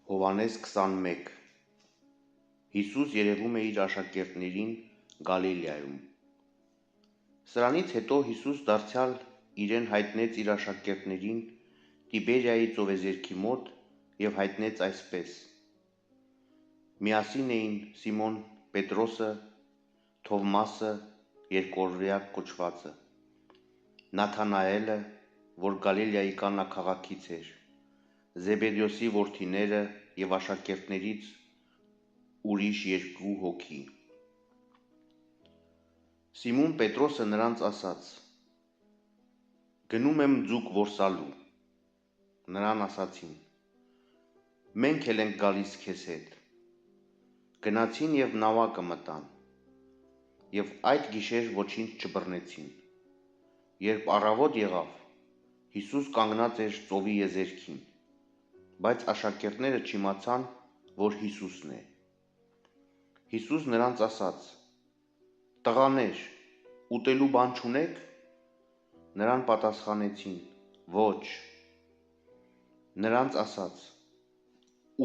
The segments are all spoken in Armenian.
Հովհաննես 21 Հիսուս երևում է իր աշակերտներին Գալիլեայում։ Սրանից հետո Հիսուս դարձյալ իրեն հայտնեց իր աշակերտներին Տիբերիայի ծովեզերքի մոտ և հայտնեց այսպես. Միասին էին Սիմոն Պետրոսը, Թովմասը, երկորվյա կոչվածը, Նաթանայելը, որ Գալիլեայի Կանա քաղաքից էր, Զեբեդեոսի որդիները և աշակերտներից ուրիշ 2 հոգի։ Սիմոն Պետրոսը նրանց ասաց. Գնում եմ ձուկ որսալու։ Նրան ասացին. մենք էլ ենք գալիս քեզ հետ։ Գնացին և նավակը մտան, և այդ գիշեր ոչինչ չբռնեցին։ Երբ առավոտ եղավ, Հիսուս կանգնած էր ծովի եզերքին, բայց աշակերտները չիմացան, որ Հիսուսն է։ Հիսուս նրանց ասաց. տղաներ, ուտելու բան չունե՞ք։ Նրան պատասխանեցին. ոչ։ Նրանց ասաց.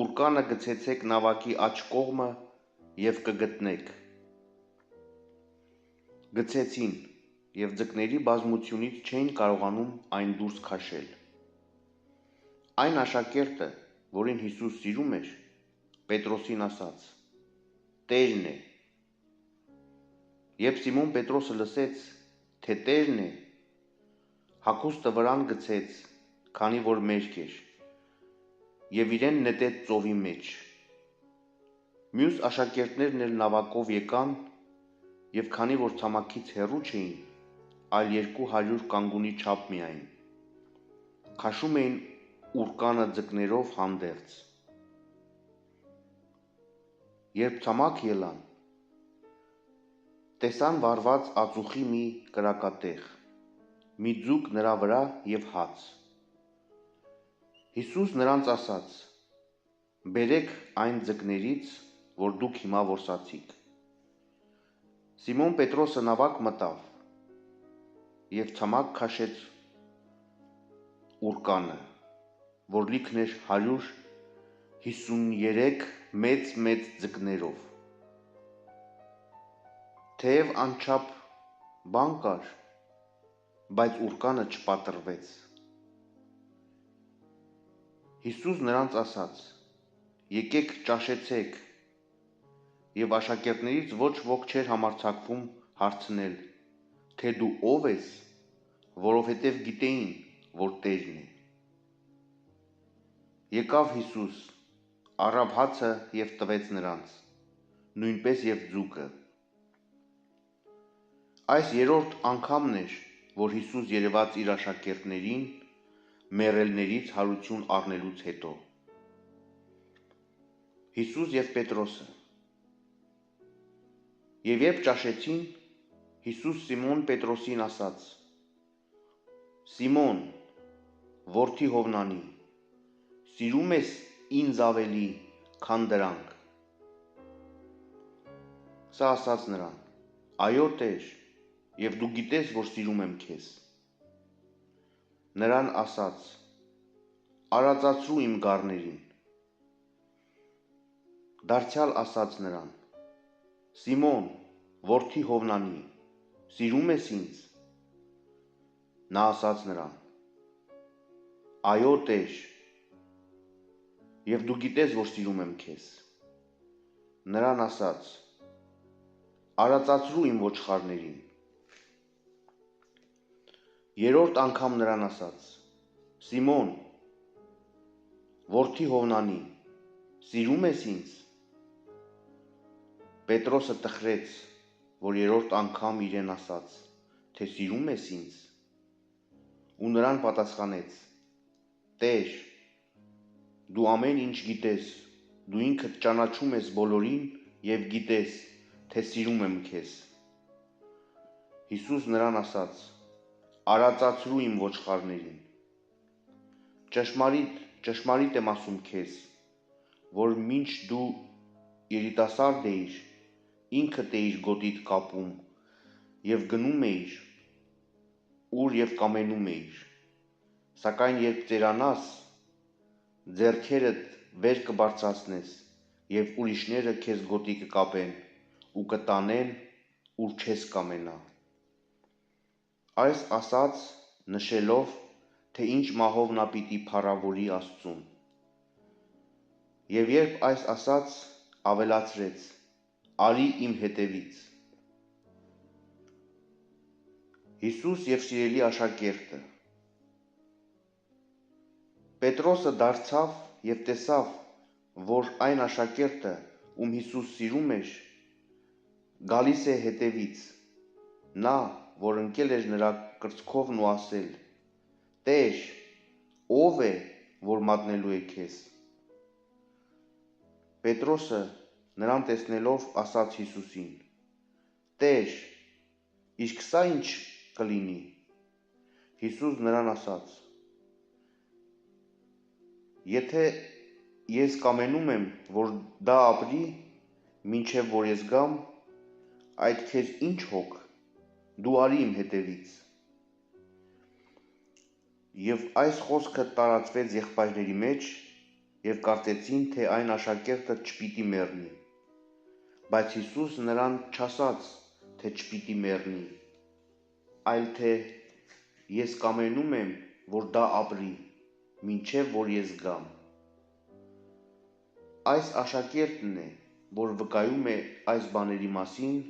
ուռկանը գցեցեք նավակի աջ կողմը և կգտնեք։ Գցեցին, և ձկների բազմությունից չէին կարողանում այն դուրս քաշել։ Այն աշակերտը, որին Հիսուս սիրում էր, Պետրոսին ասաց. Տերն է։ Երբ Սիմոն Պետրոսը լսեց, թե Տերն է, հագուստը վրան գցեց, քանի որ մերկ էր, և իրեն նետեց ծովի մեջ։ Մյուս աշակերտներն էլ նավակով եկան, և քանի որ ցամաքից հեռու չէին, այլ 200 կանգունի չափ միայն, քաշում էին ուռկանը ձկներով հանդերձ։ Երբ ցամաք ելան, տեսան վառված ածուխի մի կրակատեղ, մի ձուկ նրա վրա և հաց։ Հիսուս նրանց ասաց. բերեք այն ձկներից, որ դուք հիմա որսացիք։ Սիմոն Պետրոսը նավակ մտավ և ցամաք քաշեց ուռկանը, որ լիքն էր 153 մեծ ձկներով։ Թեև անչափ բան կար, բայց ուռկանը չպատրվեց։ Հիսուս նրանց ասաց. եկեք ճաշեցեք, և աշակերտներից ոչ ոք չէր համարձակվում հարցնել, թե դու ո՞վ ես, որովհետև գիտեին, որ Տերն է։ Եկավ Հիսուս, առավ հացը և տվեց նրանց, նույնպես և ձուկը։ Այս 3-րդ անգամն էր, որ Հիսուս երևաց իր աշակերտներին մեռելներից հարություն առնելուց հետո։ Հիսուս և Պետրոսը։ Եվ երբ ճաշեցին, Հիսուս Սիմոն Պետրոսին ասաց. Սիմոն, որդի Հովնանի, սիրում ես ինձ ավելի, քան դրանք։ Սա ասաց նրան. այո Տեր, և դու գիտես, որ սիրում եմ քեզ։ Նրան ասաց. արածացրու իմ գառներին։ Դարձյալ ասաց նրան. Սիմոն, որդի Հովնանի, սիրում ես ինձ։ Նա ասաց նրան. այո Տեր, և դու գիտես, որ սիրում եմ քեզ։ Նրան ասաց. արածացրու իմ ոչխարներին։ 3-րդ անգամ նրան ասաց. Սիմոն, որդի Հովնանի, սիրում ես ինձ։ Պետրոսը տխրեց, որ 3-րդ անգամ իրեն ասաց, թե սիրում ես ինձ։ Ու նրան պատասխանեց. Տեր, դու ամեն ինչ գիտես, դու ինքդ ճանաչում ես բոլորին և գիտես, թե սիրում եմ քեզ։ Հիսուս նրան ասաց. արածացրու իմ ոչխարներին։ Ճշմարիտ եմ ասում քեզ, որ մինչ դու երիտասարդ էիր, ինքդ էիր գոտիդ կապում և գնում էիր, ուր և կամենում էիր, սակայն երբ ծերանաս, ձեռքերդ վեր կբարձրացնես և ուրիշները քեզ գոտի կկապեն ու կտանեն, ուր չես կամենա։ Այս ասաց նշելով, թե ինչ մահով նա պիտի փառավորի Աստծուն։ Եվ երբ այս ասաց, ավելացրեց. «Արի իմ հետևից»։ Հիսուս և սիրելի աշակերտը։ Պետրոսը դարձավ և տեսավ, որ այն աշակերտը, ում Հիսուս սիրում էր, գալիս է հետևից, նա, որ ընկել էր նրա կրծքովն ու ասել. «Տեր, ո՞վ է, որ մատնելու է քեզ»։ Պետրոսը նրան տեսնելով ասաց Հիսուսին. «Տեր, իսկ սա ինչ կլինի»։ Հիսուս նրան ասաց. «Եթե ես կամենում եմ, որ դա ապրի, մինչև որ ես գամ, այդ քեզ ինչ հոգ, դու արի իմ հետևից»։ Եվ այս խոսքը տարածվեց եղբայրների մեջ, և կարծեցին, թե այն աշակերտը չպիտի մեռնի։ Բայց Հիսուս նրան չասաց, թե չպիտի մեռնի, այլ թե ես կամենում եմ, որ դա ապրի, մինչև որ ես գամ։ Այս աշակերտն է, որ վկայում է այս բաների մասին,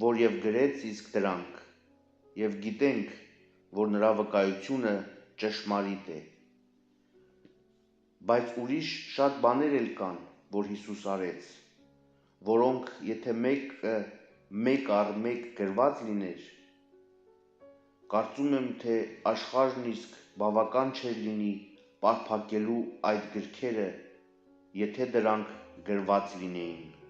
որ և գրեց իսկ դրանք, և գիտենք, որ նրա վկայությունը ճշմարիտ է։ Բայց ուրիշ շատ բաներ էլ կան, որ Հիսուս արեց, որոնք եթե մեկը մեկ առ մեկ գրված լիներ, կարծում եմ, թե աշխարհն իսկ բավական չէր լինի պարփակելու այդ գրքերը, եթե դրանք գրված լինեին։